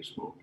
is full.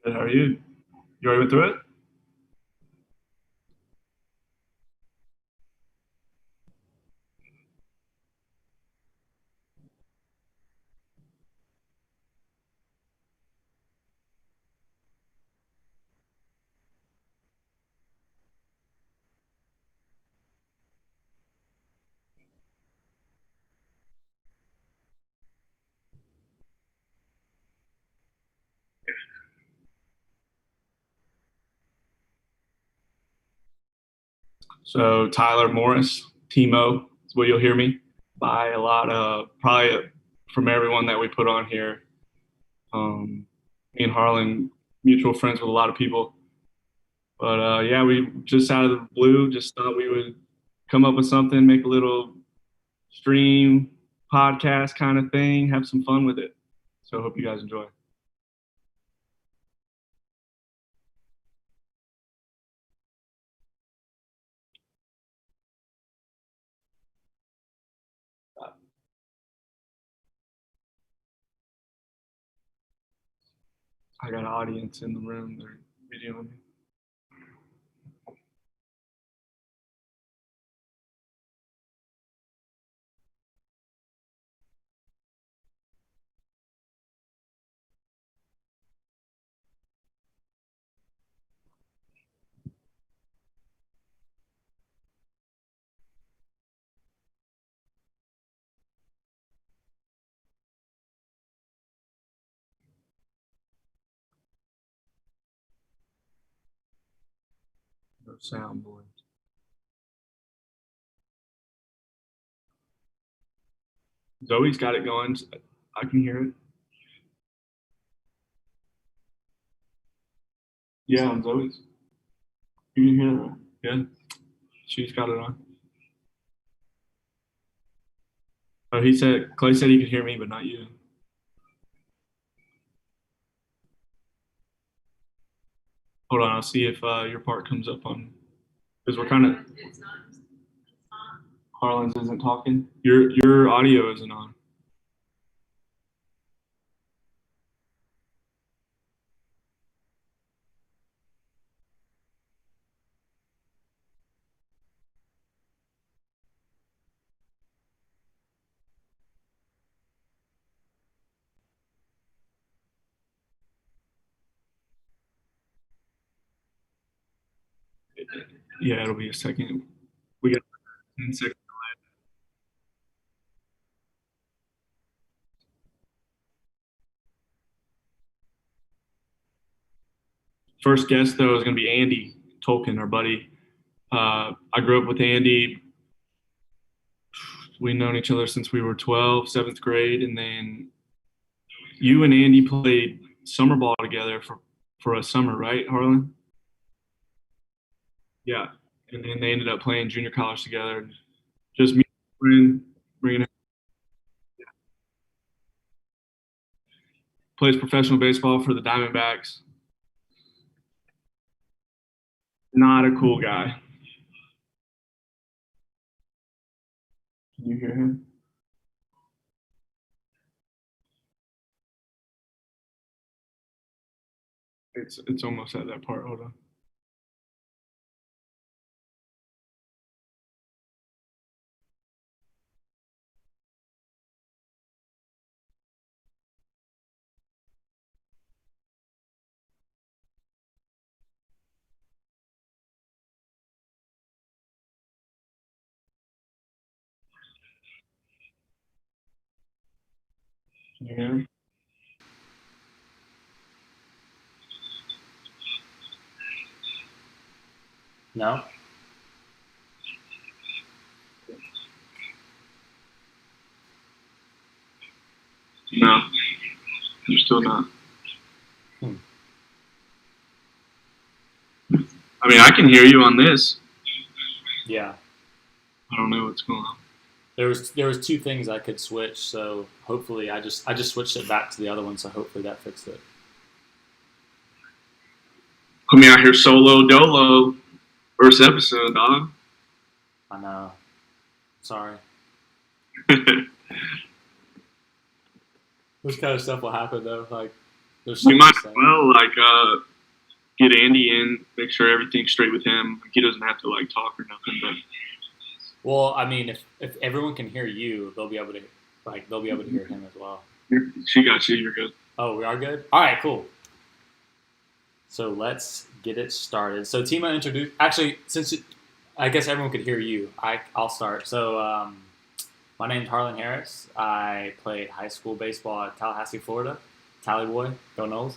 Good, how are you? You already went through it? So Tyler Morris, Timo is what you'll hear me by a lot of probably from everyone that we put on here. Me and Harlan, mutual friends with a lot of people. But yeah, we just out of the blue just thought we would come up with something, make a little stream podcast kind of thing, have some fun with it. So hope you guys enjoy. I got an audience in the room. They're videoing me. No soundboard. Zoe's got it going. I can hear it. Yeah, on Zoe's. You can hear her. Yeah, she's got it on. Oh, Clay said he could hear me, but not you. Hold on, I'll see if your part comes up on, because we're kind of, Harlan's isn't talking. Your audio isn't on. Yeah, it'll be a second. We got 10 seconds. First guest though is going to be Andy Toelken, our buddy. I grew up with Andy. We've known each other since we were 12, seventh grade, and then you and Andy played summer ball together for a summer, right, Harlan? Yeah, and then they ended up playing junior college together. Just me, friend, bringing plays professional baseball for the Diamondbacks. Not a cool guy. Can you hear him? It's almost at that part. Hold on. Can you hear him? No? No. You're still not. I mean, I can hear you on this. Yeah. I don't know what's going on. There was two things I could switch, so hopefully I just switched it back to the other one, so hopefully that fixed it. Put me out here solo dolo. First episode, dog. I know. Sorry. This kind of stuff will happen though. Like, there's We might as well get Andy in, make sure everything's straight with him. He doesn't have to talk or nothing. But well, I mean, if everyone can hear you, they'll be able to hear him as well. She got you. You're good. Oh, we are good. All right, cool. So let's get it started. So Tima introduced. Actually, I guess everyone could hear you, I'll start. So my name's Harlan Harris. I played high school baseball at Tallahassee, Florida. Tally boy, go Noles.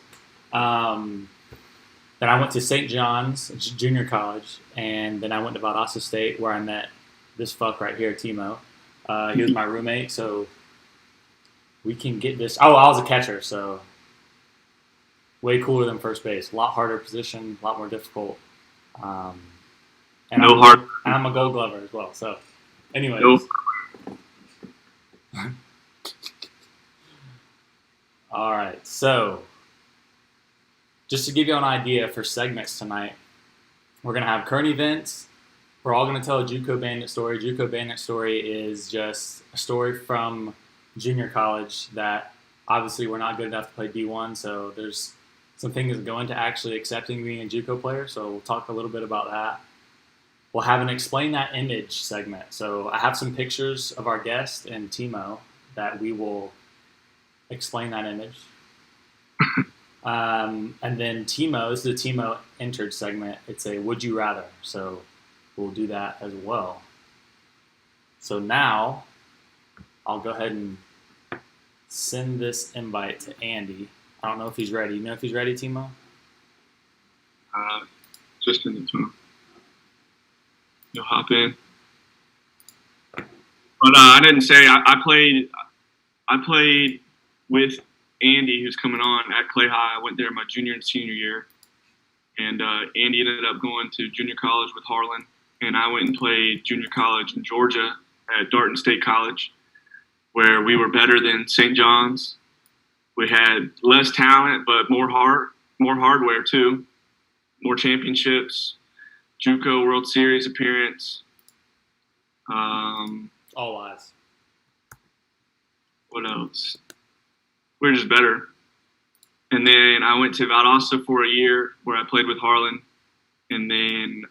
Then I went to St. John's Junior College, and then I went to Valdosta State, where I met this fuck right here, Timo. He was my roommate, so we can get this. Oh, I was a catcher, so way cooler than first base. A lot harder position, a lot more difficult. And I'm a Gold Glover as well. So, anyways. No. All right. So, just to give you an idea for segments tonight, we're going to have current events. We're all going to tell a JUCO Bandit story. JUCO Bandit story is just a story from junior college that obviously we're not good enough to play D1, so there's some things that go into actually accepting being a JUCO player, so we'll talk a little bit about that. We'll have an Explain That Image segment. So I have some pictures of our guest and Timo that we will explain that image. And then Timo, this is a Timo entered segment. It's a Would You Rather. So we'll do that as well. So now I'll go ahead and send this invite to Andy. I don't know if he's ready. You know if he's ready, Timo? Just in the tune. You'll hop in. But I didn't say I played with Andy, who's coming on at Clay High. I went there my junior and senior year, and Andy ended up going to junior college with Harlan, and I went and played junior college in Georgia at Darton State College, where we were better than St. John's. We had less talent, but more hardware too, more championships, JUCO World Series appearance. All lies. What else? We're just better. And then I went to Valdosta for a year where I played with Harlan, and then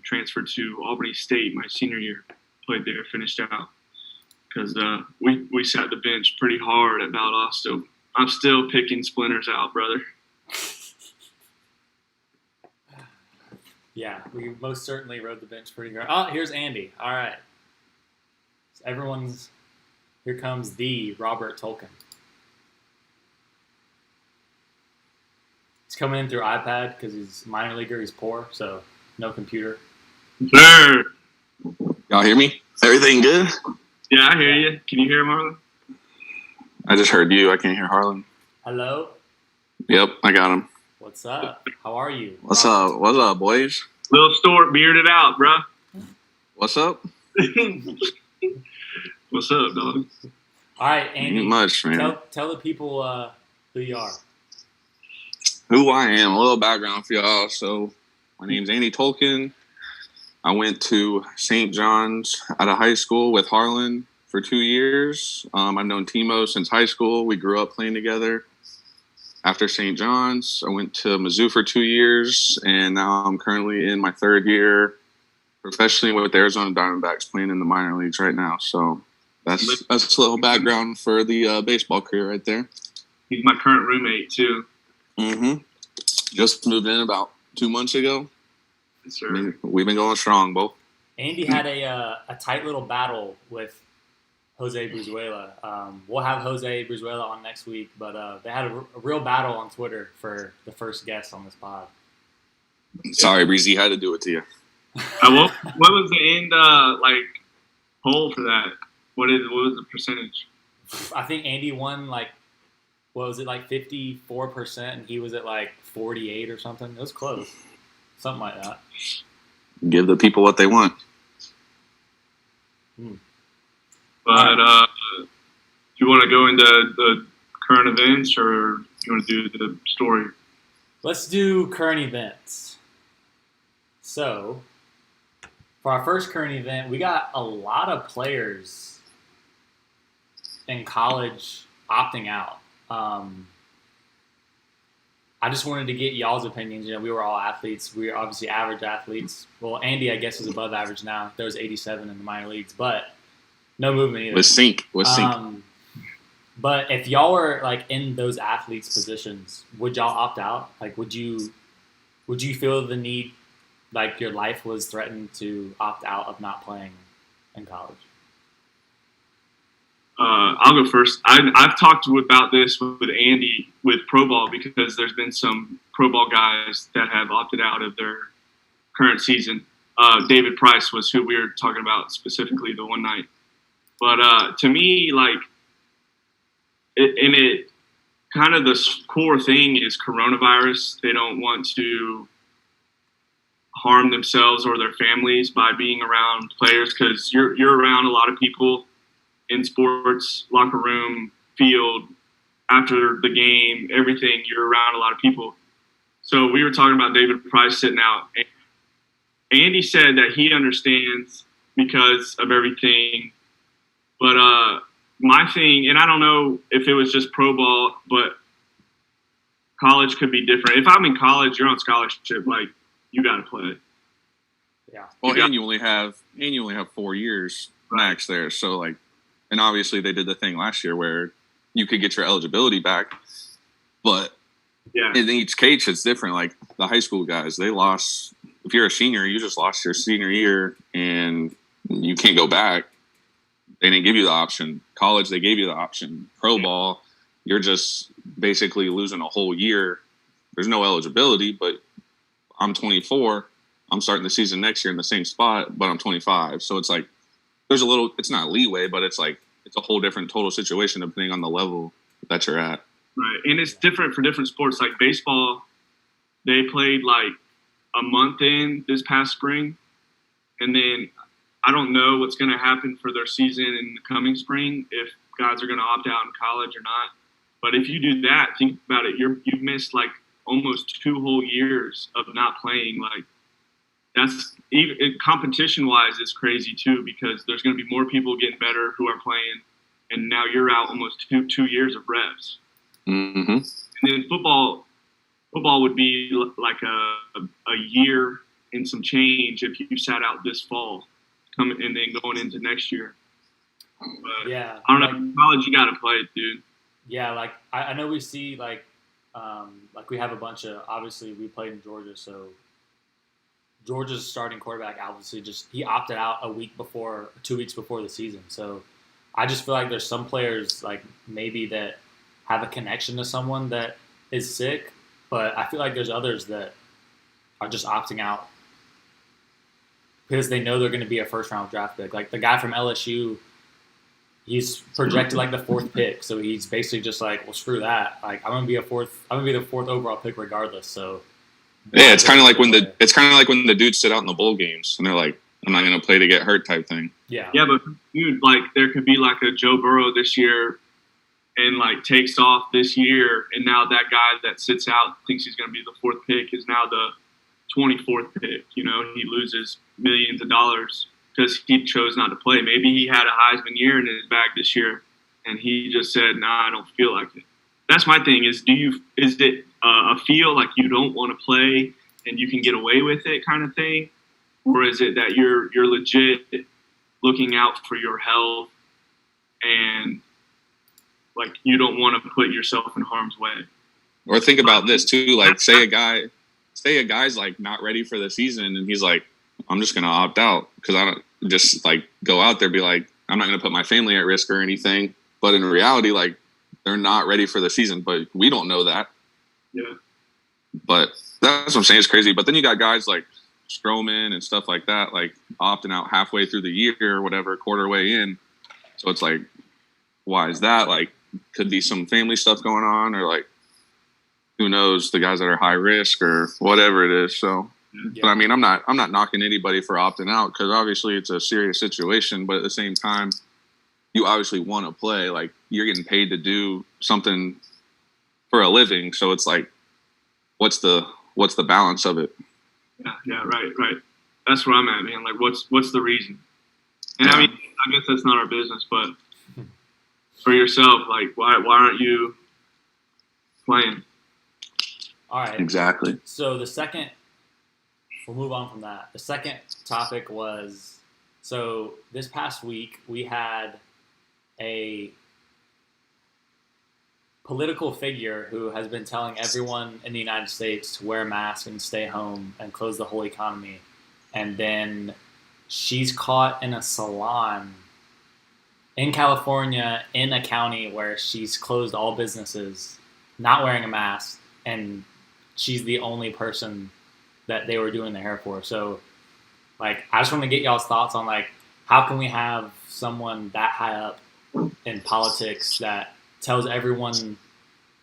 transferred to Albany State my senior year. Played there, finished out. Because we sat the bench pretty hard at Valdosta. I'm still picking splinters out, brother. Yeah, we most certainly rode the bench pretty hard. Oh, here's Andy. All right. So here comes the Robert Toelken. He's coming in through iPad because he's a minor leaguer. He's poor, so no computer. Sure. Y'all hear me? Everything good? Yeah, I hear you. Can you hear him, Harlan? I just heard you. I can't hear Harlan. Hello? Yep, I got him. What's up? How are you? What's up? What's up, boys? Little Stort bearded out, bro. What's up? What's up, dog? All right, Andy. Not much, man. Tell the people who you are. Who I am, a little background for y'all. So my name's Andy Toelken. I went to St. John's out of high school with Harlan for 2 years. I've known Timo since high school. We grew up playing together. After St. John's, I went to Mizzou for 2 years, and now I'm currently in my third year professionally with the Arizona Diamondbacks playing in the minor leagues right now. So that's a little background for the baseball career right there. He's my current roommate, too. Mm-hmm. Just moved in about 2 months ago. Yes, sir. I mean, we've been going strong, both. Andy had a tight little battle with Jose Brizuela. We'll have Jose Brizuela on next week, but they had a real battle on Twitter for the first guest on this pod. Sorry, Breezy, had to do it to you. What was the end poll for that? What was the percentage? I think Andy won 54%, and he was at 48 or something. It was close, something like that. Give the people what they want. But do you want to go into the current events, or do you want to do the story? Let's do current events. So, for our first current event, we got a lot of players in college opting out. I just wanted to get y'all's opinions. We were all athletes. We were obviously average athletes. Well, Andy, I guess, is above average now. There was 87 in the minor leagues, but no movement either. With sync. But if y'all were in those athletes' positions, would y'all opt out? Would you feel the need, your life was threatened to opt out of not playing in college? I'll go first. I've talked about this with Andy with pro ball, because there's been some pro ball guys that have opted out of their current season. David Price was who we were talking about specifically the one night. But to me, it kind of the core thing is coronavirus. They don't want to harm themselves or their families by being around players, because you're around a lot of people in sports, locker room, field, after the game, everything. You're around a lot of people. So we were talking about David Price sitting out. Andy said that he understands because of everything. But my thing, and I don't know if it was just pro ball, but college could be different. If I'm in college, you're on scholarship. You got to play. Yeah. Well, and you only have 4 years max there. So and obviously they did the thing last year where you could get your eligibility back, but in each case it's different. The high school guys, they lost. If you're a senior, you just lost your senior year and you can't go back. They didn't give you the option. College, they gave you the option. Pro ball, you're just basically losing a whole year. There's no eligibility, but I'm 24. I'm starting the season next year in the same spot, but I'm 25. So it's there's a little, it's not leeway, but it's it's a whole different total situation depending on the level that you're at. Right. And it's different for different sports. Baseball, they played a month in this past spring. And then I don't know what's going to happen for their season in the coming spring, if guys are going to opt out in college or not. But if you do that, think about it. You've missed almost 2 whole years of not playing. That's even competition wise is crazy too, because there's going to be more people getting better who are playing, and now you're out almost two years of reps. Mm-hmm. And then football would be a year and some change if you sat out this fall, and then going into next year. But yeah, I don't know. College, you got to play it, dude. Yeah, I know we see we have a bunch of, obviously we played in Georgia, so Georgia's starting quarterback obviously he opted out 2 weeks before the season. So I just feel there's some players maybe that have a connection to someone that is sick, but I feel there's others that are just opting out because they know they're going to be a first round draft pick. The guy from LSU, he's projected the 4th pick, so he's basically just well, screw that. I'm gonna be the 4th overall pick regardless. So yeah, it's kind of like when the dudes sit out in the bowl games and they're I'm not gonna play to get hurt type thing. Yeah. Yeah, but dude, there could be a Joe Burrow this year, and like takes off this year, and now that guy that sits out thinks he's going to be the 4th pick is now the 24th pick. You know, he loses millions of dollars because he chose not to play. Maybe he had a Heisman year in his bag this year, and he just said, "Nah, I don't feel like it." That's my thing. Is it a feel like you don't want to play and you can get away with it kind of thing, or is it that you're legit looking out for your health and like you don't want to put yourself in harm's way? Or think about this too, like say a guy's like not ready for the season and he's like, I'm just gonna opt out because I don't just like go out there be like, I'm not gonna put my family at risk or anything. But in reality, like they're not ready for the season, but we don't know that. Yeah. But that's what I'm saying. It's crazy. But then you got guys like Stroman and stuff like that, like opting out halfway through the year or whatever, quarter way in. So it's like, why is that? Like, could be some family stuff going on, or like, who knows, the guys that are high risk or whatever it is. So, yeah. But I mean, I'm not knocking anybody for opting out because obviously it's a serious situation. But at the same time, you obviously want to play. Like, you're getting paid to do something for a living. So it's like, what's the balance of it? Yeah, right. That's where I'm at, man. Like, what's the reason? And I mean, I guess that's not our business, but for yourself, like, why aren't you playing? All right. Exactly. So we'll move on from that. The second topic was, so this past week we had a political figure who has been telling everyone in the United States to wear a mask and stay home and close the whole economy. And then she's caught in a salon in California in a county where she's closed all businesses, not wearing a mask, and she's the only person that they were doing the hair for. So, like, I just want to get y'all's thoughts on, like, how can we have someone that high up in politics that tells everyone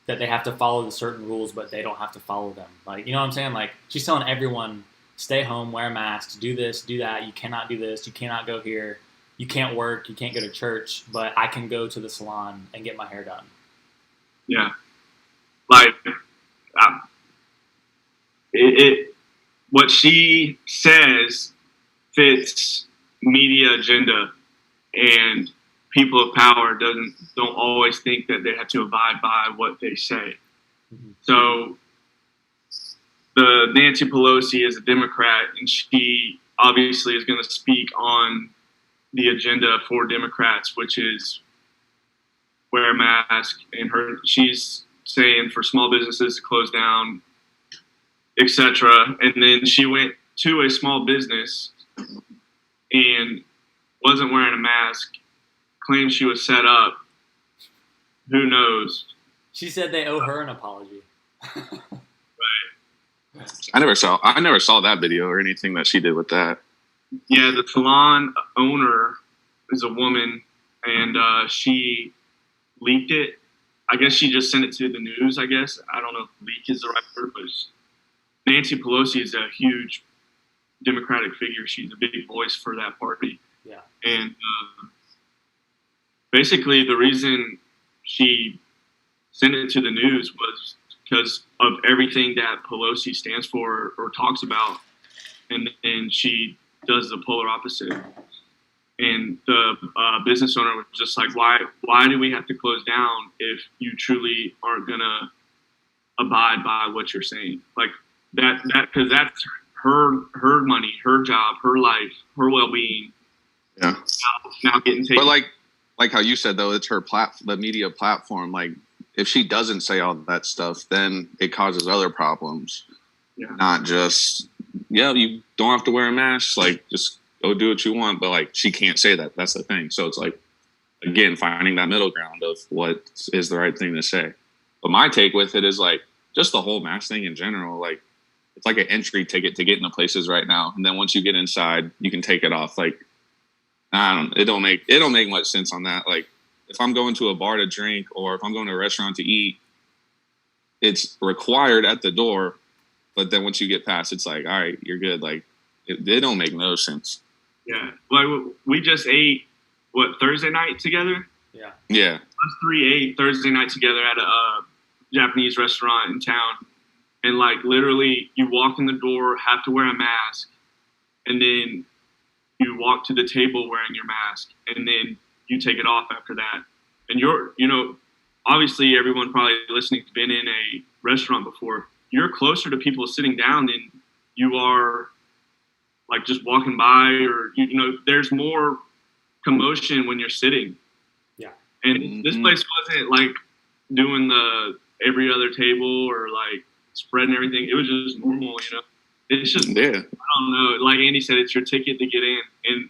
that they have to follow the certain rules, but they don't have to follow them. Like, you know what I'm saying? Like, she's telling everyone, stay home, wear masks, do this, do that. You cannot do this. You cannot go here. You can't work. You can't go to church, but I can go to the salon and get my hair done. Yeah. Like, what she says fits media agenda, and people of power don't always think that they have to abide by what they say. Mm-hmm. So the Nancy Pelosi is a Democrat, and she obviously is going to speak on the agenda for Democrats, which is wear a mask, and she's saying for small businesses to close down, etc. And then she went to a small business and wasn't wearing a mask, claimed she was set up. Who knows? She said they owe her an apology. Right. I never saw that video or anything that she did with that. Yeah, the salon owner is a woman, and she leaked it. I guess she just sent it to the news, I guess. I don't know if leak is the right word, but Nancy Pelosi is a huge Democratic figure. She's a big voice for that party. Yeah. And basically the reason she sent it to the news was because of everything that Pelosi stands for or talks about. And she does the polar opposite. And the business owner was just like, why do we have to close down if you truly aren't going to abide by what you're saying? Like that, because that's her money, her job, her life, her well-being. Yeah. Now getting taken. But like how you said, though, it's her the media platform. Like, if she doesn't say all that stuff, then it causes other problems. Yeah. Not just, you don't have to wear a mask. Like, just go do what you want. But, like, she can't say that. That's the thing. So it's like, again, finding that middle ground of what is the right thing to say. But my take with it is, like, just the whole mask thing in general. Like, it's like an entry ticket to get into places right now. And then once you get inside, you can take it off. Like, it don't make much sense on that. Like, if I'm going to a bar to drink or if I'm going to a restaurant to eat, it's required at the door. But then once you get past, it's like, all right, you're good. Like, it don't make no sense. Yeah. Like, we just ate, Thursday night together? Yeah. Yeah. us 3 ate Thursday night together at a Japanese restaurant in town. And, like, literally, you walk in the door, have to wear a mask, and then you walk to the table wearing your mask, and then you take it off after that. And obviously everyone probably listening has been in a restaurant before. You're closer to people sitting down than you are, like, just walking by, or, there's more commotion when you're sitting. Yeah. And this place wasn't, like, doing the every other table or, like, spreading everything. It was just normal, It's just, I don't know. Like Andy said, it's your ticket to get in, and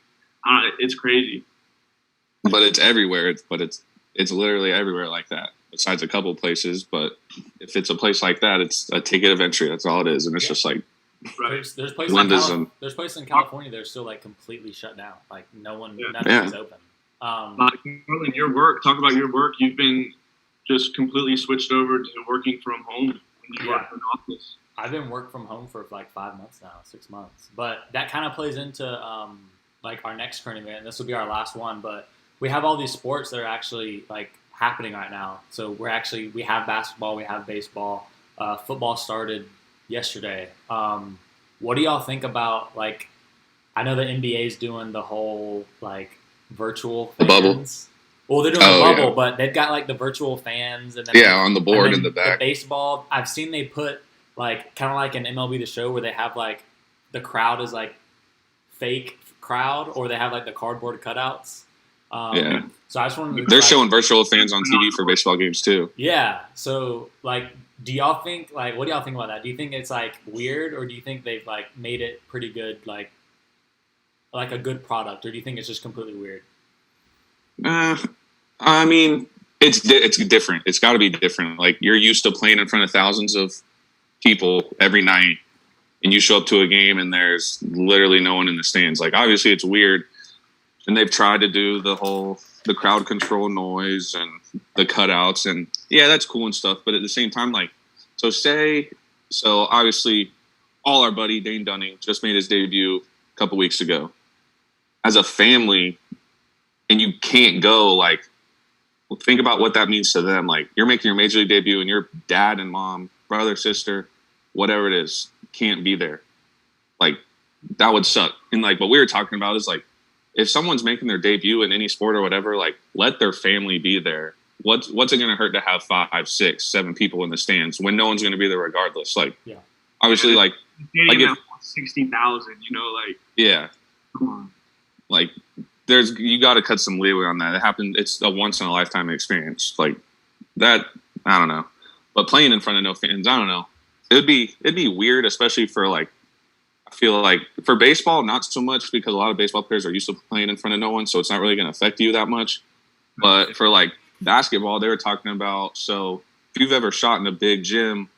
it's crazy. But it's everywhere. It's literally everywhere like that. Besides a couple places, but if it's a place like that, it's a ticket of entry. That's all it is, and it's just like. There's places in California that are still, like, completely shut down. Like, nothing is open. Like, Merlin, your work. Talk about your work. You've been just completely switched over to working from home when you work in the office. I've been working from home for like 5 months now, 6 months. But that kind of plays into like our next current event. This will be our last one, but we have all these sports that are actually, like, happening right now. So we have basketball, we have baseball, football started yesterday. What do y'all think about, like, I know the NBA is doing the whole, like, virtual fans. Bubble. Well, they're doing the bubble, but they've got, like, the virtual fans, and then on the board in the back. The baseball, I've seen they put, like, kind of like an MLB The Show where they have, like, the crowd is, like, fake crowd, or they have, like, the cardboard cutouts. So I just wanted to. They're showing virtual fans on TV for baseball games too. Yeah. So, like, do y'all think, like, what do y'all think about that? Do you think it's, like, weird, or do you think they've, like, made it pretty good, like a good product, or do you think it's just completely weird? I mean, it's different. It's got to be different. Like, you're used to playing in front of thousands of people every night, and you show up to a game and there's literally no one in the stands. Like, obviously it's weird, and they've tried to do the crowd control noise and the cutouts, and that's cool and stuff. But at the same time, like, so obviously all our buddy Dane Dunning just made his debut a couple weeks ago. As a family, and you can't go, like, think about what that means to them. Like, you're making your major league debut, and your dad and mom, brother, sister, whatever it is, can't be there. Like, that would suck. And, like, what we were talking about is, like, if someone's making their debut in any sport or whatever, like, let their family be there. What's it going to hurt to have 5, 6, 7 people in the stands when no one's going to be there regardless? Like, obviously, like 60,000, like, come on. Like, you got to cut some leeway on that. It happened. It's a once in a lifetime experience. Like that, I don't know. But playing in front of no fans, I don't know. It'd be weird, especially for, like, I feel like for baseball, not so much, because a lot of baseball players are used to playing in front of no one, so it's not really going to affect you that much. But for, like, basketball, they were talking about, so if you've ever shot in a big gym,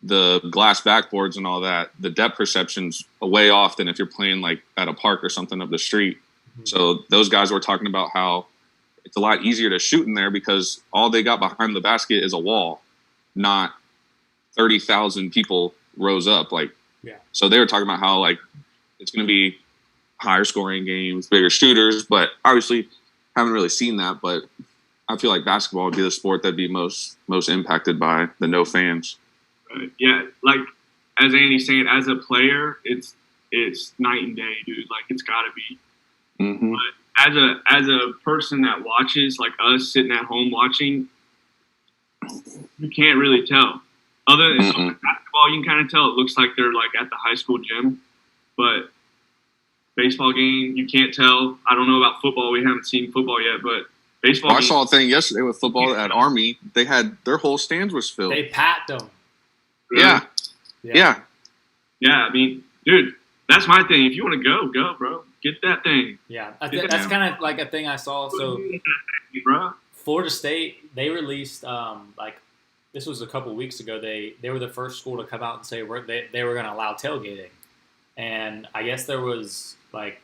the glass backboards and all that, the depth perception's way off than if you're playing, like, at a park or something up the street. So those guys were talking about how it's a lot easier to shoot in there because all they got behind the basket is a wall, not 30,000 people rows up. Like, so they were talking about how, like, it's going to be higher scoring games, bigger shooters, but obviously haven't really seen that. But I feel like basketball would be the sport that'd be most impacted by the no fans. Yeah, like, as Andy's saying, as a player, it's night and day, dude. Like, it's got to be. Mm-hmm. But as a person that watches, like us sitting at home watching, you can't really tell. Other than basketball, you can kind of tell. It looks like they're, like, at the high school gym. But baseball game, you can't tell. I don't know about football. We haven't seen football yet, but baseball. I saw a thing yesterday with football at Army. They had their whole stands was filled. They packed them. Really? Yeah. I mean, dude, that's my thing. If you want to go, bro. Get that thing. Yeah, that's kind of like a thing I saw. So, Florida State, they released, like, this was a couple weeks ago. They were the first school to come out and say they were going to allow tailgating. And I guess there was, like,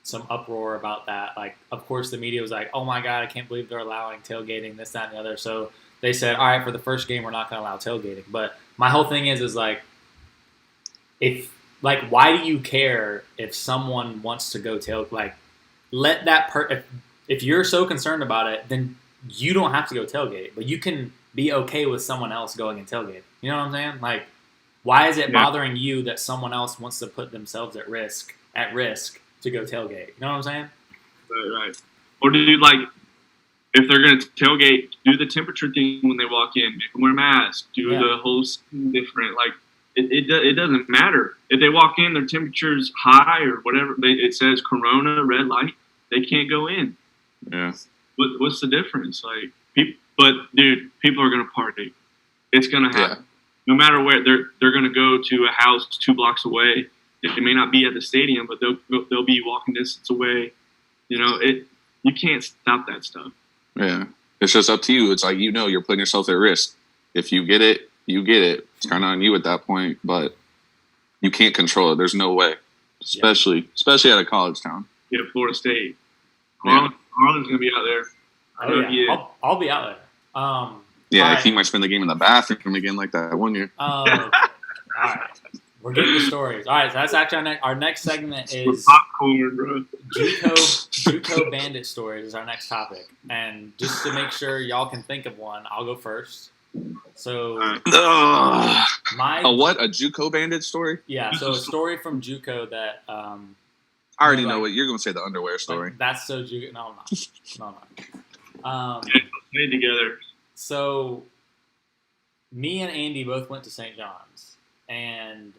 some uproar about that. Like, of course, the media was like, oh, my God, I can't believe they're allowing tailgating, this, that, and the other. So they said, all right, for the first game, we're not going to allow tailgating. But my whole thing is like, why do you care if someone wants to go like, let that if you're so concerned about it, then you don't have to go tailgate, but you can be okay with someone else going and tailgate. You know what I'm saying? Like, why is it bothering you that someone else wants to put themselves at risk to go tailgate? You know what I'm saying? Right. Or do you if they're going to tailgate, do the temperature thing when they walk in, make them wear masks, do the whole different, it doesn't matter. If they walk in, their temperature's high or whatever, it says Corona, red light, they can't go in. Yeah. What's the difference? But dude, people are going to party. It's going to happen. No matter where, they're going to go to a house 2 blocks away. They may not be at the stadium, but they'll be walking distance away. You know, you can't stop that stuff. Yeah. It's just up to you. It's like, you're putting yourself at risk. If you get it, you get it. It's kind of on you at that point, but you can't control it. There's no way, especially at a college town. Yeah, Florida State. Harlan's going to be out there. I'll be out there. Yeah, he might spend the game in the bathroom again like that one year. All right. We're getting the stories. All right, so that's actually our next segment is popcorn, bro. JUCO bandit stories is our next topic. And just to make sure y'all can think of one, I'll go first. So a what? A JUCO bandit story? Yeah, so a story from JUCO that I already know what you're going to say. The underwear story. That's so JUCO. No, I'm not. Stay together. So me and Andy both went to St. John's, and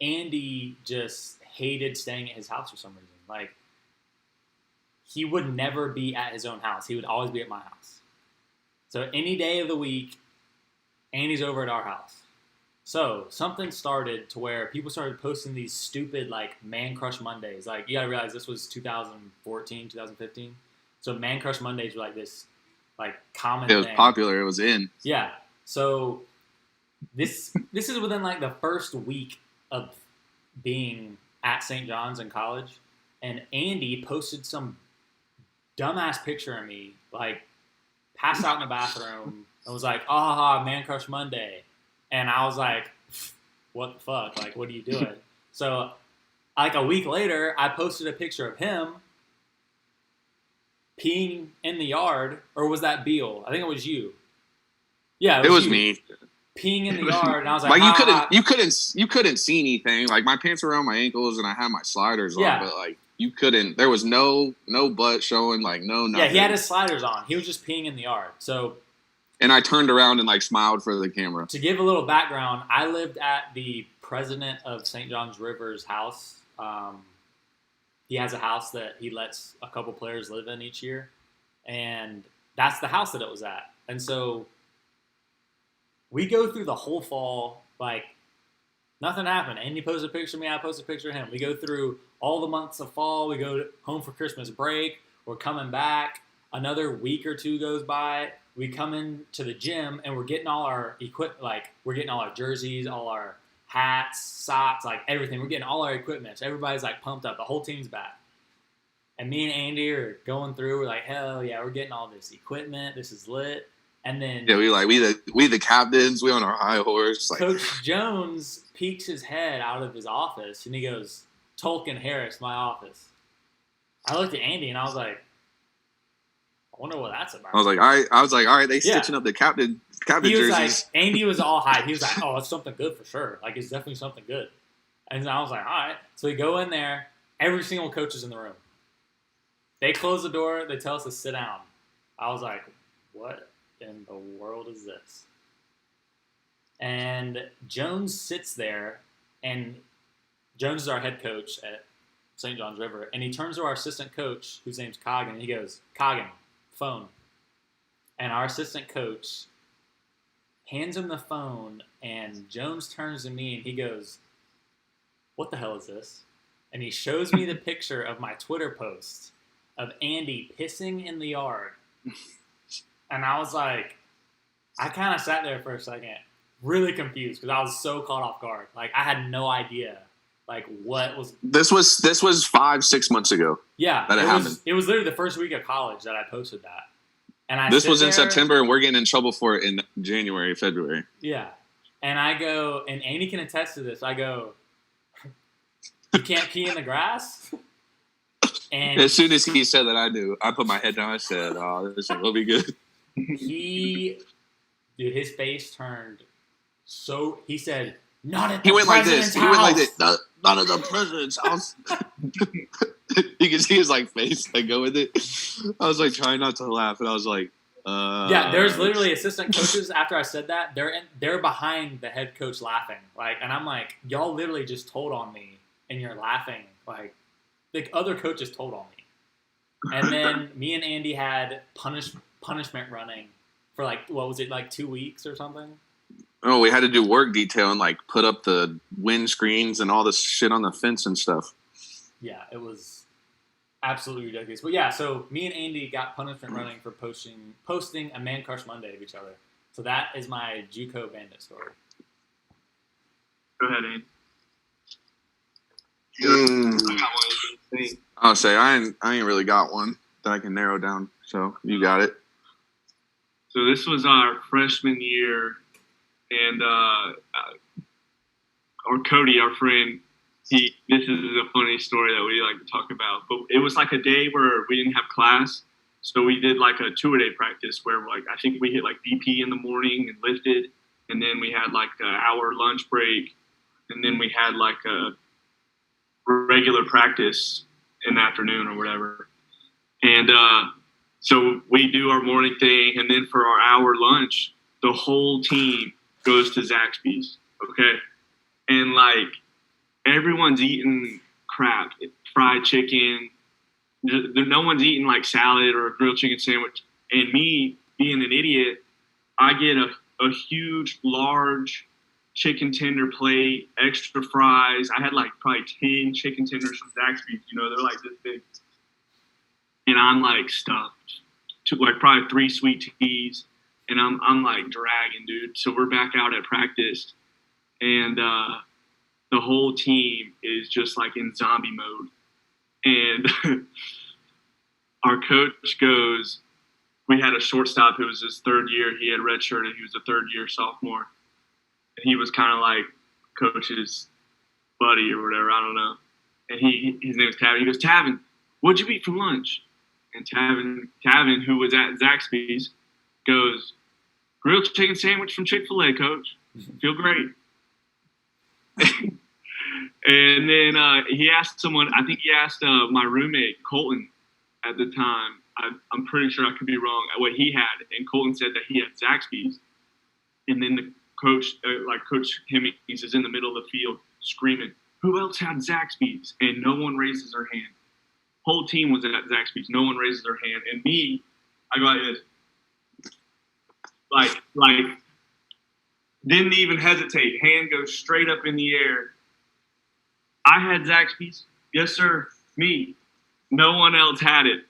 Andy just hated staying at his house for some reason. Like, he would never be at his own house. He would always be at my house. So any day of the week, Andy's over at our house. So something started to where people started posting these stupid, Man Crush Mondays. Like, you gotta realize this was 2014, 2015. So Man Crush Mondays were this, common thing. It was popular. It was in. Yeah. So this is within, the first week of being at St. John's in college. And Andy posted some dumbass picture of me, passed out in the bathroom, and was like, Man Crush Monday. And I was like, what the fuck? What are you doing? So, a week later, I posted a picture of him peeing in the yard. Or was that Beal? I think it was you. Yeah, it was me. Peeing in the yard, and I was like, you couldn't see anything. My pants were around my ankles, and I had my sliders on, but you couldn't. There was no butt showing, no nothing. Yeah, he had his sliders on. He was just peeing in the yard. So, and I turned around and smiled for the camera. To give a little background, I lived at the president of St. John's River's house. He has a house that he lets a couple players live in each year, and that's the house that it was at. And so we go through the whole fall, nothing happened. Andy posted a picture of me, I posted a picture of him. We go through all the months of fall. We go home for Christmas break. We're coming back. Another week or two goes by. We come into the gym, and we're getting all our equipment. We're getting all our jerseys, all our hats, socks, everything. We're getting all our equipment. So everybody's, pumped up. The whole team's back. And me and Andy are going through. We're like, hell yeah, we're getting all this equipment. This is lit. And then we the captains. We on our high horse. Coach Jones peeks his head out of his office, and he goes, Toelken Harris, my office. I looked at Andy, and I was like, I wonder what that's about. I was like, all right, they stitching up the captain jerseys. Andy was all hyped. He was like, oh, it's something good for sure. It's definitely something good. And I was like, all right. So we go in there. Every single coach is in the room. They close the door. They tell us to sit down. I was like, what in the world is this? And Jones sits there, and Jones is our head coach at St. John's River, and he turns to our assistant coach, whose name's Coggin, and he goes, Coggin, phone. And our assistant coach hands him the phone, and Jones turns to me, and he goes, what the hell is this? And he shows me the picture of my Twitter post of Andy pissing in the yard. And I was like, I kind of sat there for a second, really confused, because I was so caught off guard. I had no idea, what was... This was 5-6 months ago. Yeah. That it happened. It was literally the first week of college that I posted that. And this was in September, and we're getting in trouble for it in January, February. Yeah. And I go, and Andy can attest to this, I go, you can't pee in the grass? And as soon as he said that, I knew. I put my head down. I said, "Oh, this will be good." His face turned so. He said, "Not at He the went like this. president's He went like house." this. Not at the president's house. You can see his like face like go with it. I was like trying not to laugh, and I was like, Yeah, there's literally assistant coaches. After I said that, they're behind the head coach laughing. And I'm like, y'all literally just told on me, and you're laughing. Like, the other coaches told on me. And then me and Andy had punishment running for what was it, 2 weeks or something? Oh, we had to do work detail and put up the wind screens and all this shit on the fence and stuff. Yeah, it was absolutely ridiculous. But yeah, so me and Andy got punishment running for posting a Man Crush Monday of each other. So that is my JUCO bandit story. Go ahead, Andy. I'll say I ain't really got one that I can narrow down. So you got it. So this was our freshman year, and our Cody, our friend, this is a funny story that we like to talk about. But it was like a day where we didn't have class, so we did a 2-a-day practice where I think we hit BP in the morning and lifted, and then we had an hour lunch break, and then we had a regular practice in the afternoon or whatever. And so we do our morning thing, and then for our hour lunch, the whole team goes to Zaxby's, okay? And everyone's eating crap, fried chicken. No one's eating salad or a grilled chicken sandwich. And me, being an idiot, I get a huge, large chicken tender plate, extra fries. I had probably 10 chicken tenders from Zaxby's. They're this big. And I'm stuffed to probably 3 sweet teas. And I'm dragging, dude. So we're back out at practice. And the whole team is just in zombie mode. And our coach goes, we had a shortstop who was his third year. He had redshirted. He was a third-year sophomore. And he was kind of Coach's buddy or whatever. I don't know. And his name was Tavin. He goes, "Tavin, what'd you eat for lunch?" And Tavin, who was at Zaxby's, goes, "Grilled chicken sandwich from Chick-fil-A, Coach. Feel great." And then he asked someone, I think he asked my roommate, Colton, at the time. I'm pretty sure I could be wrong, what he had. And Colton said that he had Zaxby's. And then the coach, Coach Hemmings is in the middle of the field screaming, "Who else had Zaxby's?" And no one raises their hand. Whole team was at Zaxby's. No one raises their hand. And me, I go like this. Didn't even hesitate. Hand goes straight up in the air. "I had Zaxby's." "Yes, sir." "Me." No one else had it.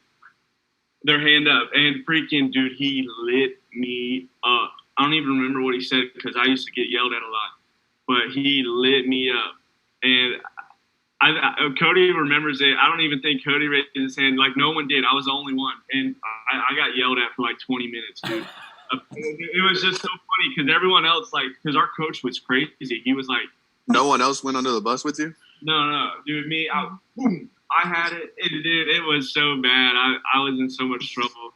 Their hand up. And freaking, dude, he lit me up. I don't even remember what he said because I used to get yelled at a lot. But he lit me up. And Cody remembers it. I don't even think Cody raised his hand. No one did. I was the only one. And I got yelled at for 20 minutes, dude. It was just so funny because everyone else, because our coach was crazy. He was no one else went under the bus with you? No. Dude, me, I had it. It was so bad. I was in so much trouble.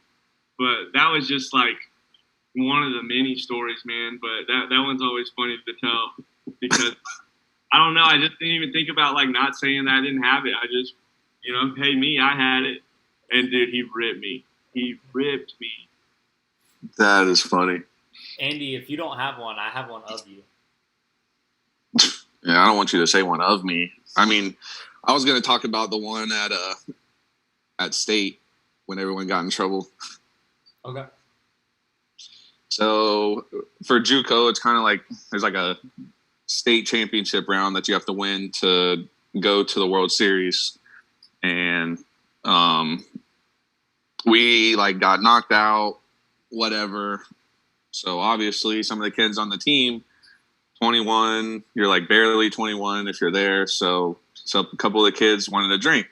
But that was just one of the many stories, man. But that one's always funny to tell because I don't know. I just didn't even think about not saying that I didn't have it. I just, hey, me, I had it. And dude, he ripped me. He ripped me. That is funny. Andy, if you don't have one, I have one of you. Yeah, I don't want you to say one of me. I mean, I was going to talk about the one at State when everyone got in trouble. Okay. So for JUCO, it's kind of there's a state championship round that you have to win to go to the World Series, and we got knocked out, whatever. So obviously, some of the kids on the team, 21, you're barely 21 if you're there. So a couple of the kids wanted to drink,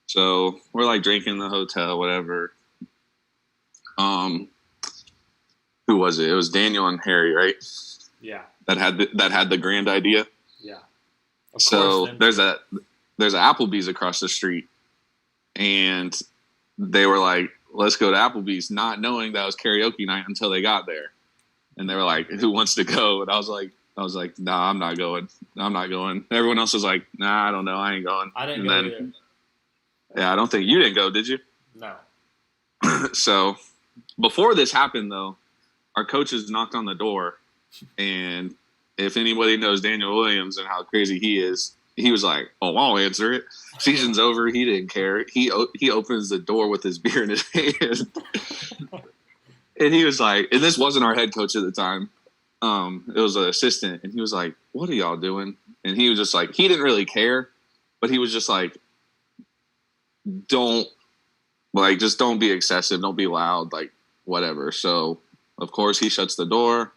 so we're drinking in the hotel, whatever. Who was it? It was Daniel and Harry, right? Yeah. That had the grand idea. Yeah. So there's an Applebee's across the street. and they were like, let's go to Applebee's, not knowing that it was karaoke night until they got there. And they were like, who wants to go? And I was like, nah, I'm not going. Everyone else was like, nah, I don't know. I ain't going. I didn't go either. Yeah, I don't think you didn't go, did you? No. So before this happened, though, our coaches knocked on the door. And if anybody knows Daniel Williams and how crazy he is, he was like, oh, I'll answer it. Season's over. He didn't care. He opens the door with his beer in his hand. And he was like, and this wasn't our head coach at the time. It was an assistant. And he was like, what are y'all doing? And he was just like, he didn't really care, but he was just like, just don't be excessive. Don't be loud, like whatever. So of course he shuts the door.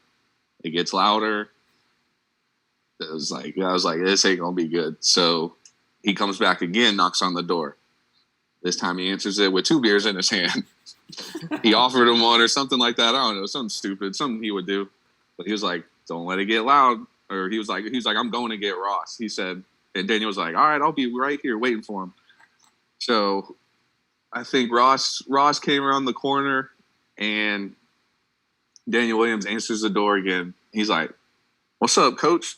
It gets louder. I was like, this ain't going to be good. So he comes back again, knocks on the door. This time he answers it with 2 beers in his hand. He offered him one or something like that. I don't know, something stupid, something he would do. But he was like, don't let it get loud. Or he was like, I'm going to get Ross. He said, and Daniel was like, all right, I'll be right here waiting for him. So I think Ross came around the corner, and Daniel Williams answers the door again. He's like, what's up, coach?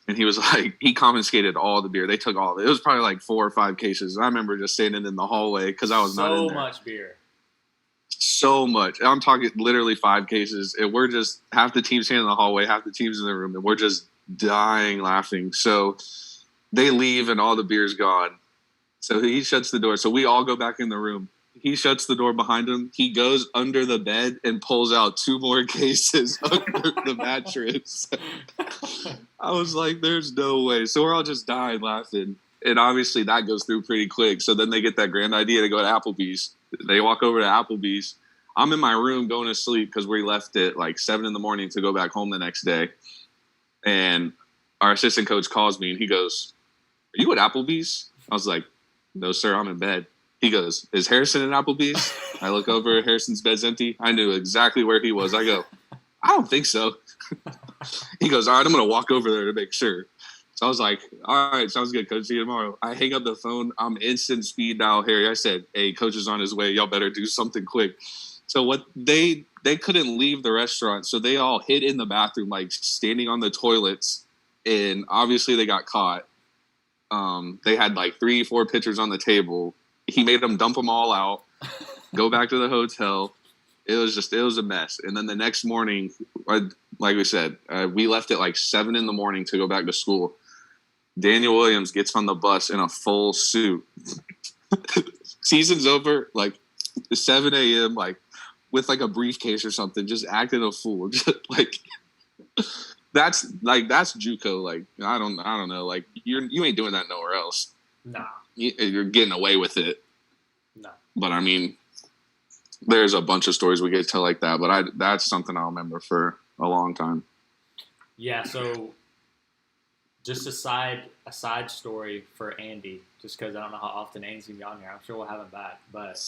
And he was like, he confiscated all the beer. They took all of it. It was probably like 4 or 5 cases. I remember just standing in the hallway because I was not in there. So much beer. So much. I'm talking literally 5 cases. And we're just, half the team's standing in the hallway, half the team's in the room, and we're just dying laughing. So they leave and all the beer's gone. So he shuts the door. So we all go back in the room. He shuts the door behind him. He goes under the bed and pulls out 2 more cases under the mattress. I was like, there's no way. So we're all just dying laughing. And obviously that goes through pretty quick. So then they get that grand idea to go to Applebee's. They walk over to Applebee's. I'm in my room going to sleep because we left at like 7 in the morning to go back home the next day. And our assistant coach calls me and he goes, are you at Applebee's? I was like, no, sir, I'm in bed. He goes, is Harrison at Applebee's? I look over, Harrison's bed's empty. I knew exactly where he was. I go, I don't think so. He goes, all right, I'm going to walk over there to make sure. So I was like, all right, sounds good, coach. See you tomorrow. I hang up the phone. I'm instant speed dial Harry. I said, hey, coach is on his way. Y'all better do something quick. So what they couldn't leave the restaurant. So they all hid in the bathroom, like standing on the toilets. And obviously they got caught. They had like 3, 4 pitchers on the table. He made them dump them all out, go back to the hotel. It was a mess. And then the next morning, like we said, we left at like 7 in the morning to go back to school. Daniel Williams gets on the bus in a full suit. Season's over, like 7 a.m., like with like a briefcase or something, just acting a fool. Just like that's JUCO. Like I don't know. Like you ain't doing that nowhere else. Nah. You're getting away with it. No. But I mean, there's a bunch of stories we get to tell like that. But that's something I'll remember for a long time. Yeah. So, just a side story for Andy, just because I don't know how often Andy's gonna be on here. I'm sure we'll have him back. But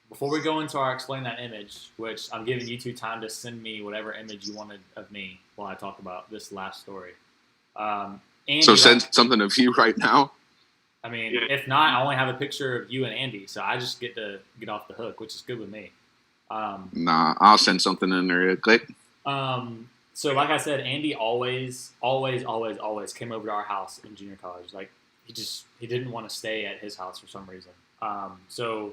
before we go into our explain that image, which I'm giving you 2 time to send me whatever image you wanted of me while I talk about this last story. Andy, so send something of you right now. I mean, if not, I only have a picture of you and Andy, so I just get to get off the hook, which is good with me. Nah, I'll send something in there real quick. So like I said, Andy always came over to our house in junior college. Like he didn't want to stay at his house for some reason. So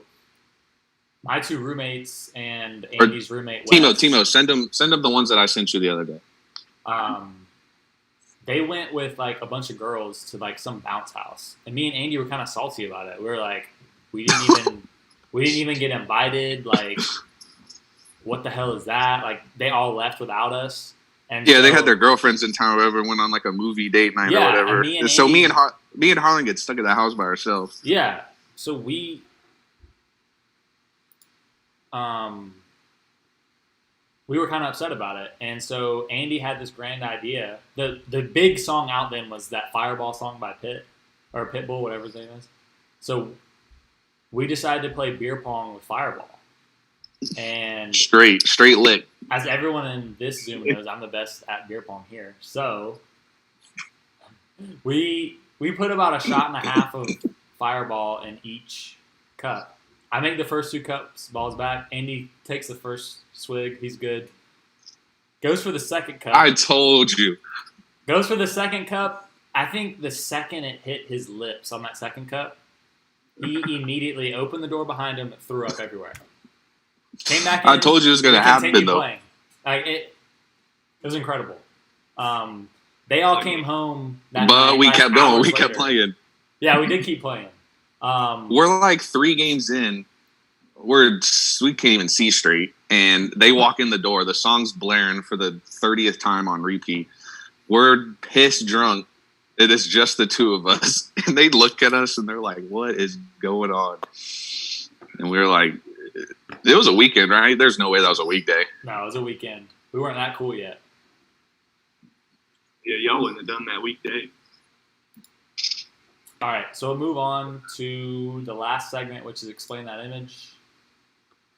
my 2 roommates and Andy's roommate Wes, Timo, send them the ones that I sent you the other day. They went with like a bunch of girls to like some bounce house, and me and Andy were kind of salty about it. We were like, we didn't even get invited. Like, what the hell is that? Like, they all left without us. And yeah, so, they had their girlfriends in town or whatever, went on like a movie date night or whatever. And so me and Harlan get stuck at the house by ourselves. Yeah, so we were kind of upset about it. And so Andy had this grand idea. The big song out then was that Fireball song by Pitbull, whatever his name is. So we decided to play beer pong with Fireball. And straight lit. As everyone in this Zoom knows, I'm the best at beer pong here. So we put about a shot and a half of fireball in each cup. I make the first 2 cups, balls back. Andy takes the first swig. He's good. Goes for the second cup. I told you. Goes for the second cup. I think the second it hit his lips on that second cup, he immediately opened the door behind him and threw up everywhere. Came back in. I told you it was going to happen, though. Playing. Like, it was incredible. They all came home that but night. We kept going. We later. kept playing. Yeah, we did keep playing. We're like 3 games in. We can't even see straight. And they walk in the door. The song's blaring for the 30th time on repeat. We're pissed drunk. It is just the 2 of us. And they look at us and they're like, what is going on? And we were like, it was a weekend, right? There's no way that was a weekday. No, it was a weekend. We weren't that cool yet. Yeah, y'all wouldn't have done that weekday. All right, so we'll move on to the last segment, which is Explain That Image.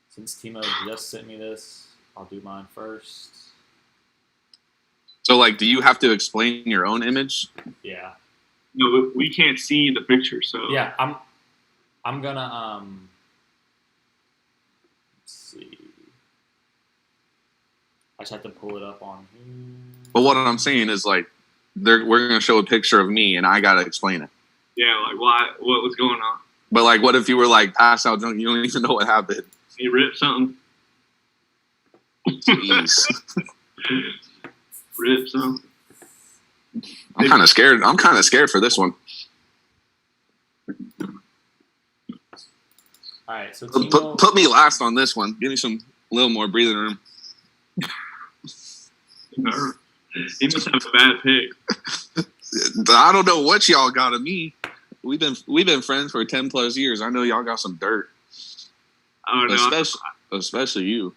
Since Timo just sent me this, I'll do mine first. So, like, do you have to explain your own image? Yeah. No, we can't see the picture, so. Yeah, I'm gonna, let's see. I just have to pull it up on here. But what I'm saying is, like, we're going to show a picture of me, and I got to explain it. Yeah, like, why? What was going on? But, like, what if you were, like, passed out drunk? You don't even know what happened. You ripped something? Jeez. Ripped something? I'm kind of scared. I'm kind of scared for this one. All right, so Timo, Put me last on this one. Give me some little more breathing room. He must have a bad pick. I don't know what y'all got of me. We've been friends for 10 plus years. I know y'all got some dirt. Oh no, especially you.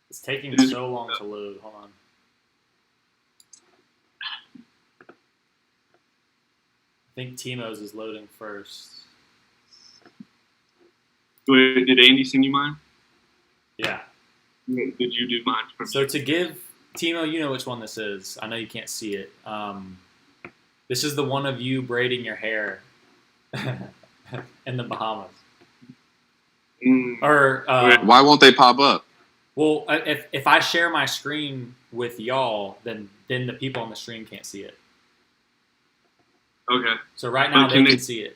it's taking so long to load. Hold on. I think Timo's is loading first. Wait, did Andy send you mine? Yeah. Did you do mine first? So to give Timo, you know which one this is. I know you can't see it. This is the one of you braiding your hair in the Bahamas. Or why won't they pop up? Well, if I share my screen with y'all, then the people on the stream can't see it. Okay. So right now they can see it.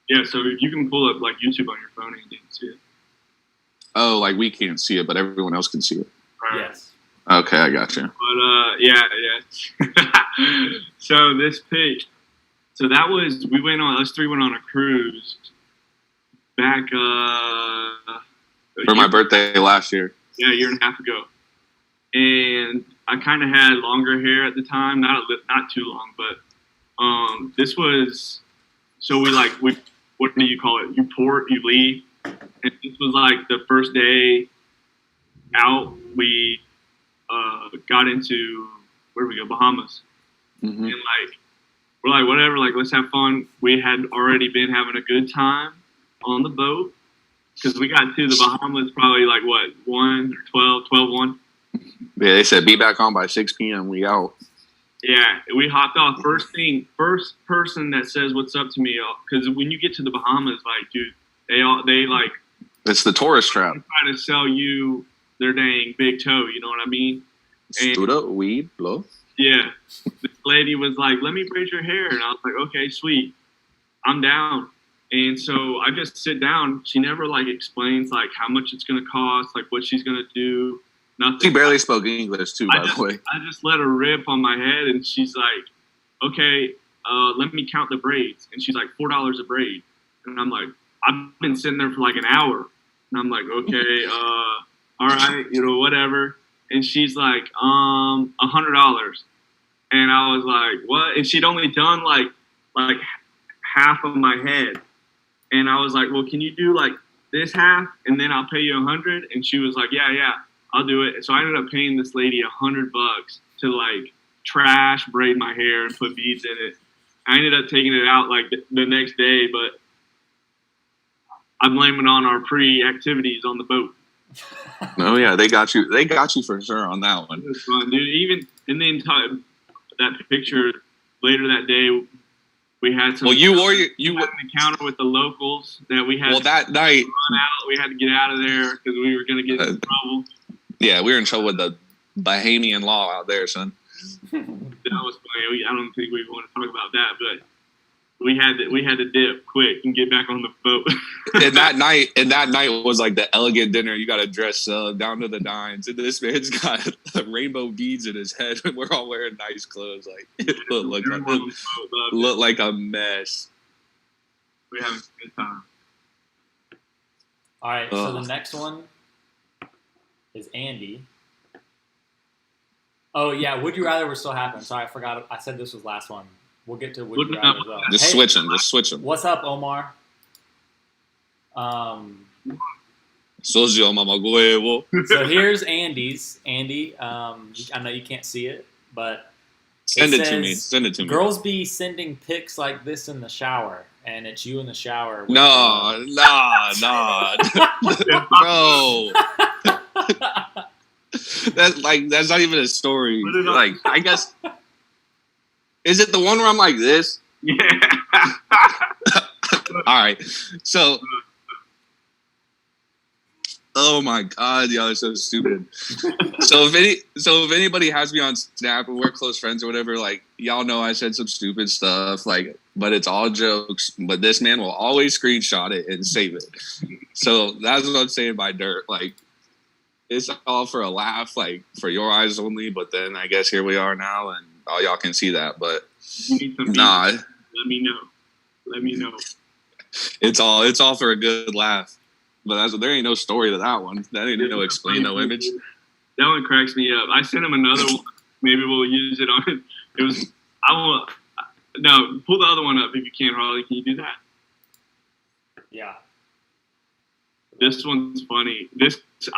Yeah, so you can pull up like YouTube on your phone and you can see it. Oh, like we can't see it, but everyone else can see it. Right. Yes. Okay, I got you. But yeah. So this pic, so that was us 3 went on a cruise back for my birthday last year. Yeah, a year and a half ago. And I kind of had longer hair at the time, not too long, but this was so we what do you call it? You leave. And this was like the first day out. We got into where did we go? Bahamas. Mm-hmm. And we're like whatever, let's have fun. We had already been having a good time on the boat because we got to the Bahamas probably 1 or 12-1. Yeah, they said be back on by 6 p.m. We out. Yeah, we hopped off. First person that says what's up to me, because when you get to the Bahamas, dude, they it's the tourist trap. Try to sell you their dang big toe. You know what I mean? Stood up, weed, blow. Yeah, this lady was like, "Let me braid your hair," and I was like, "Okay, sweet, I'm down." And so I just sit down. She never explains how much it's gonna cost, what she's gonna do. Nothing. She barely spoke English too, by the way. I just let her rip on my head, and she's like, "Okay, let me count the braids." And she's like, $4 a braid, and I'm like, I've been sitting there for an hour, and I'm like, okay, all right, whatever. And she's like, $100, and I was like, what? And she'd only done like half of my head, and I was like, well, can you do this half, and then I'll pay you $100? And she was like, yeah, I'll do it. So I ended up paying this lady $100 to trash braid my hair and put beads in it. I ended up taking it out the next day, but I'm blaming on our pre-activities on the boat. Oh yeah, they got you. They got you for sure on that one. It was fun, dude. Even and then that picture later that day, We had some. Well, you had an encounter with the locals that we had. Well, that night run out. We had to get out of there because we were going to get in trouble. Yeah, we were in trouble with the Bahamian law out there, son. That was funny. I don't think we want to talk about that, but we had to dip quick and get back on the boat. and that night was like the elegant dinner. You got to dress down to the nines. And this man's got rainbow beads in his head. We're all wearing nice clothes. Like it looked like a mess. We having a good time. All right, so the next one is Andy. Oh yeah, would you rather? We're still happening. Sorry, I forgot. I said this was last one. We'll get to would you rather as well. Just switch them. What's up, Omar? So here's Andy's. Andy, I know you can't see it, but Send it to me. Girls be sending pics like this in the shower, and it's you in the shower. No. Bro. That's not even a story. Like, I guess. Is it the one where I'm like this? Yeah. All right. So. Oh my God, y'all are so stupid. So if anybody has me on Snap and we're close friends or whatever, like y'all know I said some stupid stuff, like, but it's all jokes. But this man will always screenshot it and save it. So that's what I'm saying by dirt. Like, it's all for a laugh, like for your eyes only. But then I guess here we are now, and all y'all can see that. But nah, let me know. It's all for a good laugh. But there ain't no story to that one. That ain't no explain, no image. That one cracks me up. I sent him another one. Maybe we'll use it on it. It was. No, pull the other one up if you can, Harley. Can you do that? Yeah. This one's funny.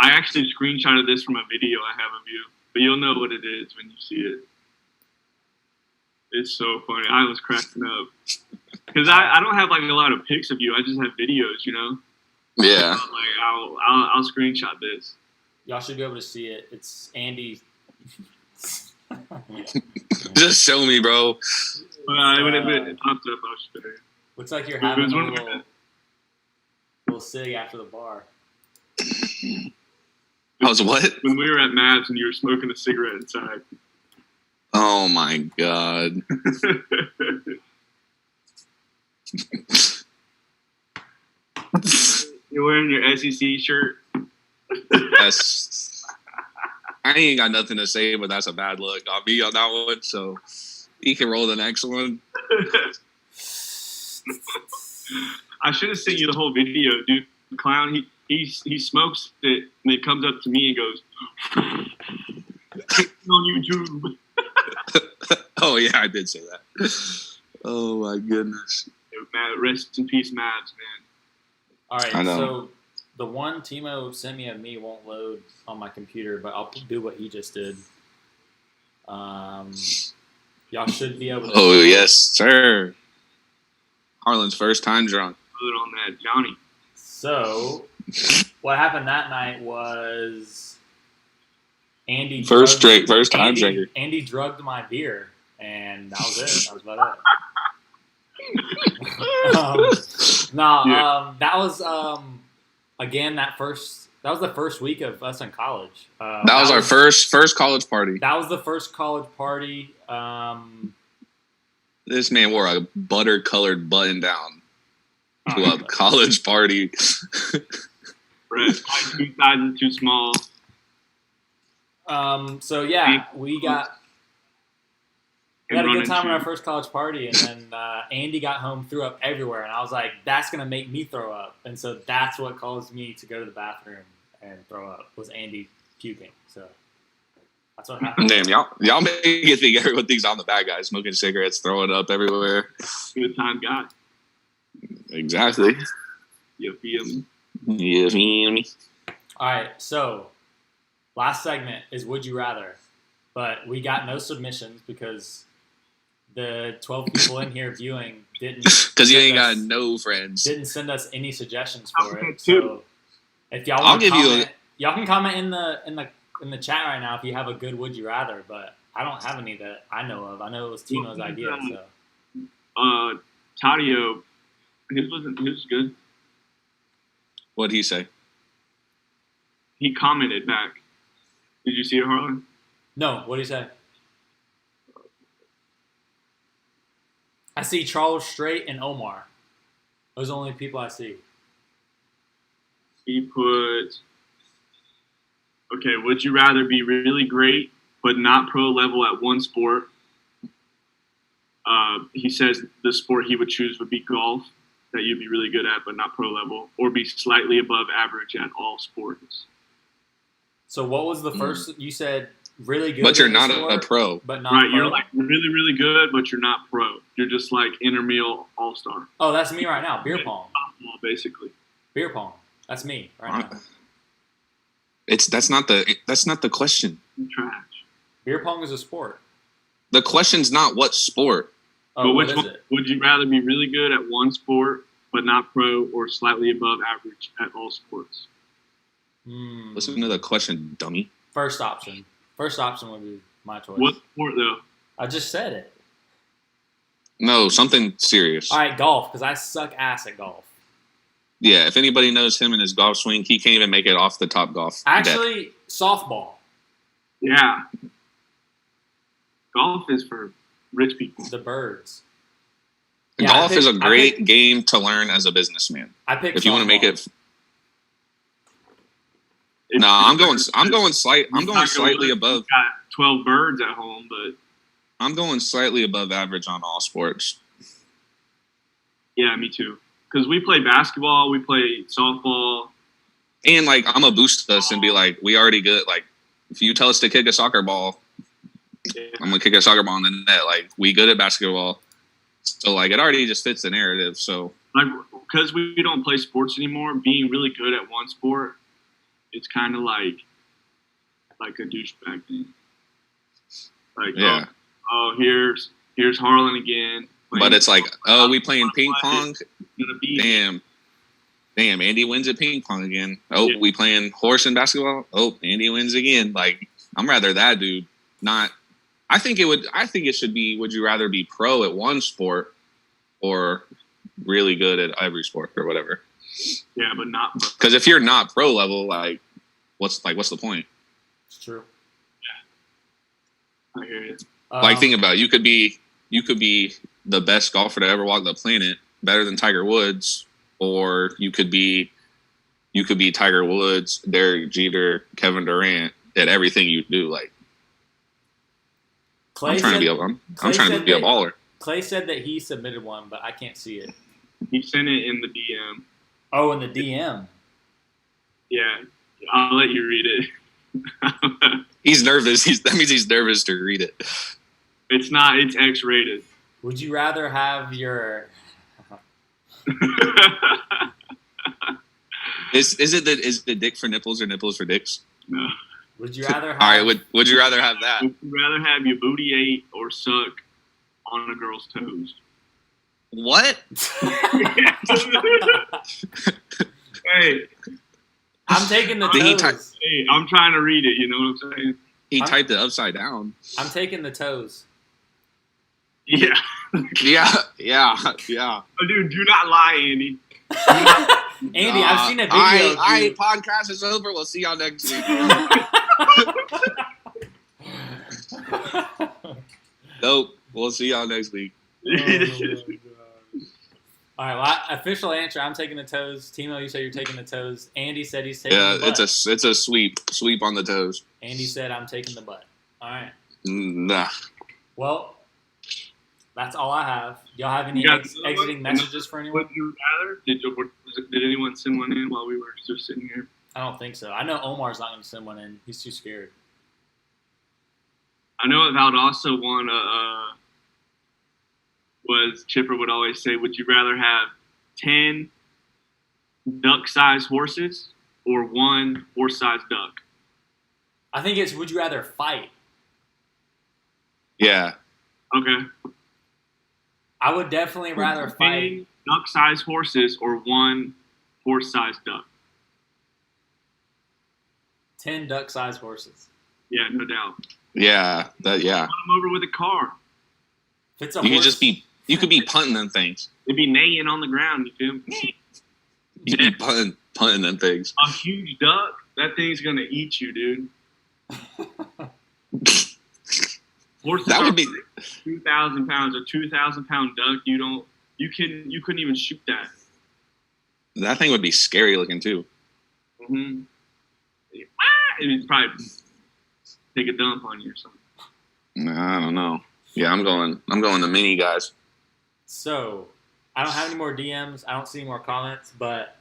I actually screenshotted this from a video I have of you, but you'll know what it is when you see it. It's so funny. I was cracking up because I don't have like a lot of pics of you. I just have videos, you know. Yeah. Like I'll screenshot this. Y'all should be able to see it. It's Andy. Just show me, bro. When it pops up, I'll show you. Looks like you're having a little cig after the bar. I was what? When we were at Mavs and you were smoking a cigarette inside. Oh my God. You're wearing your SEC shirt. Yes. I ain't got nothing to say, but that's a bad look on me on that one. So he can roll the next one. I should have sent you the whole video, dude. The clown, he smokes it, and it comes up to me and goes, on YouTube. Oh yeah, I did say that. Oh my goodness. Rest in peace, Mavs, man. All right, so the one Timo sent me of me won't load on my computer, but I'll do what he just did. Y'all should be able to. Oh, yes, sir. Harlan's first time drunk. Put on that Johnny. So, what happened that night was Andy. First time drinker. Andy drugged my beer, and that was it. That was about it. That was again that was the first week of us in college. That was our first college party. That was the first college party. This man wore a butter-colored button-down to a college party. Right, like 2 sizes too small. So yeah, we had a good time at our first college party, and then Andy got home, threw up everywhere, and I was like, that's going to make me throw up. And so that's what caused me to go to the bathroom and throw up, was Andy puking. So that's what happened. Damn, y'all make it think everyone thinks I'm the bad guy, smoking cigarettes, throwing up everywhere. Good time guy. Exactly. You feel me? You feel me? All right, so last segment is Would You Rather, but we got no submissions because the 12 people in here viewing didn't. Because you ain't got no friends. Didn't send us any suggestions for it. So if y'all want to comment, y'all can comment in the chat right now if you have a good Would You Rather. But I don't have any that I know of. I know it was Tino's idea. So Tadio, his was good. What'd he say? He commented back. Did you see it, Harlan? No, what did he say? I see Charles Strait and Omar. Those are the only people I see. He put, okay, would you rather be really great but not pro level at one sport? He says the sport he would choose would be golf, that you'd be really good at but not pro level, or be slightly above average at all sports. So what was the first? You said really good, but you're not a pro. But not right. pro? You're like really, really good, but you're not pro. You're just like intramural all-star. Oh, that's me right now. Beer pong. Softball, basically. Beer pong. That's me right now. That's not the question. You're trash. Beer pong is a sport. The question's not what sport. Oh, but which what is one it? would you rather be really good at one sport but not pro, or slightly above average at all sports? Listen to the question, dummy. First option. First option would be my choice. What sport though? I just said it. No, something serious. All right, golf, because I suck ass at golf. Yeah, if anybody knows him and his golf swing, he can't even make it off the top golf. Actually, softball. Yeah. Golf is for rich people. The birds. Golf is a great game to learn as a businessman. I picked. If you want to make it. No, I'm going slightly above. Got 12 birds at home, but I'm going slightly above average on all sports. Yeah, me too. Because we play basketball, we play softball, and like I'm gonna boost us and be like, we already good. Like, if you tell us to kick a soccer ball, I'm gonna kick a soccer ball in the net. Like, we good at basketball, so like it already just fits the narrative. So like, because we don't play sports anymore, being really good at one sport, it's kind of like a douchebag thing. Like, yeah. Oh, here's Harlan again. But it's like, oh, we playing ping pong. Damn, Andy wins at ping pong again. Oh, we playing horse and basketball. Oh, Andy wins again. Like, I'm rather that dude. Not. I think it should be. Would you rather be pro at one sport or really good at every sport or whatever? Yeah, but not. Because if you're not pro level, like, what's the point? It's true. Yeah, I hear you. Like, think about it. You could be the best golfer to ever walk the planet, better than Tiger Woods, or you could be Tiger Woods, Derek Jeter, Kevin Durant at everything you do. Like, I'm trying to be a baller. Clay said that he submitted one, but I can't see it. He sent it in the DM. Oh, in the DM. Yeah, I'll let you read it. He's nervous. That means he's nervous to read it. It's not. It's X-rated. Would you rather have your? Is the dick for nipples or nipples for dicks? No. Would you rather have? All right. Would you rather have that? Would you rather have your booty ate or suck on a girl's toes? What? Hey, I'm taking the toes. Hey, I'm trying to read it. You know what I'm saying? He typed it upside down. I'm taking the toes. Yeah. Yeah. Oh, dude, do not lie, Andy. Andy, I've seen a video. All right, podcast is over. We'll see y'all next week. Nope. We'll see y'all next week. All right, well, official answer. I'm taking the toes. Timo, you said you're taking the toes. Andy said he's taking the butt. It's a sweep on the toes. Andy said I'm taking the butt. All right. Nah. Well, that's all I have. Y'all have any exiting messages for anyone? Would you rather? Did anyone send one in while we were just sitting here? I don't think so. I know Omar's not going to send one in. He's too scared. I know Valdosta one was Chipper would always say, would you rather have 10 duck-sized horses or one horse-sized duck? I think it's would you rather fight? Yeah. Okay. I would definitely rather fight. Duck-sized horses or one horse-sized duck? 10 duck-sized horses. Yeah, no doubt. Yeah. Run them over with a car. If it's a You horse, could just be You could be punting them things. They'd be neighing on the ground. You feel me? You'd be punting them things. A huge duck, that thing's gonna eat you, dude. Horses That would be 2,000 pounds. A 2,000-pound duck, you couldn't even shoot that. That thing would be scary looking too. Mm-hmm. It'd probably take a dump on you or something. Nah, I don't know. Yeah, I'm going the mini guys. So, I don't have any more DMs. I don't see any more comments. But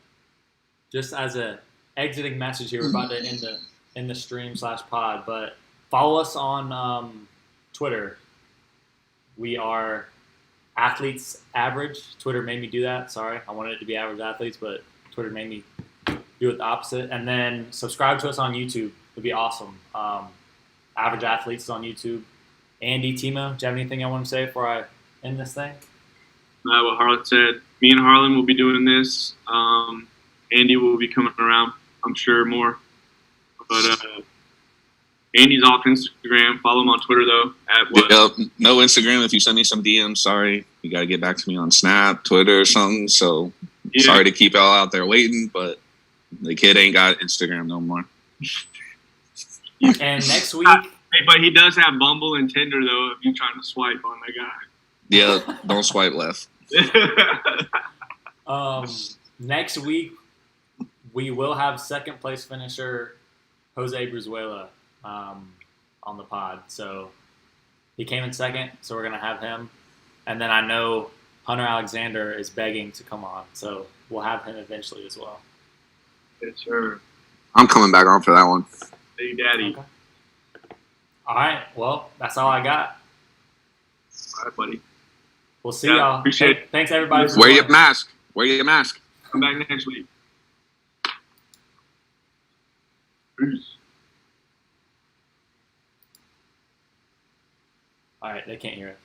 just as a exiting message here, we're about to end the stream /pod. But follow us on Twitter. We are Athletes Average. Twitter made me do that. Sorry, I wanted it to be Average Athletes, but Twitter made me do it the opposite. And then subscribe to us on YouTube. It'd be awesome. Average Athletes is on YouTube. Andy, Timo, do you have anything I want to say before I end this thing? What Harlan said. Me and Harlan will be doing this. Andy will be coming around, I'm sure, more. But Andy's off Instagram. Follow him on Twitter, though. At what? No Instagram. If you send me some DMs, sorry. You got to get back to me on Snap, Twitter, or something. So sorry to keep y'all out there waiting, but the kid ain't got Instagram no more. And next week. But he does have Bumble and Tinder, though, if you're trying to swipe on that guy. Yeah, don't swipe left. Next week, we will have second place finisher Jose Bruzuela on the pod. So he came in second, so we're going to have him. And then I know Hunter Alexander is begging to come on, so we'll have him eventually as well. Yes, sir. I'm coming back on for that one. Hey, Daddy. Okay. All right. Well, that's all I got. All right, buddy. We'll see y'all. Appreciate it. Thanks, everybody. Wear your mask. Wear your mask. Come back next week. Peace. All right. They can't hear us.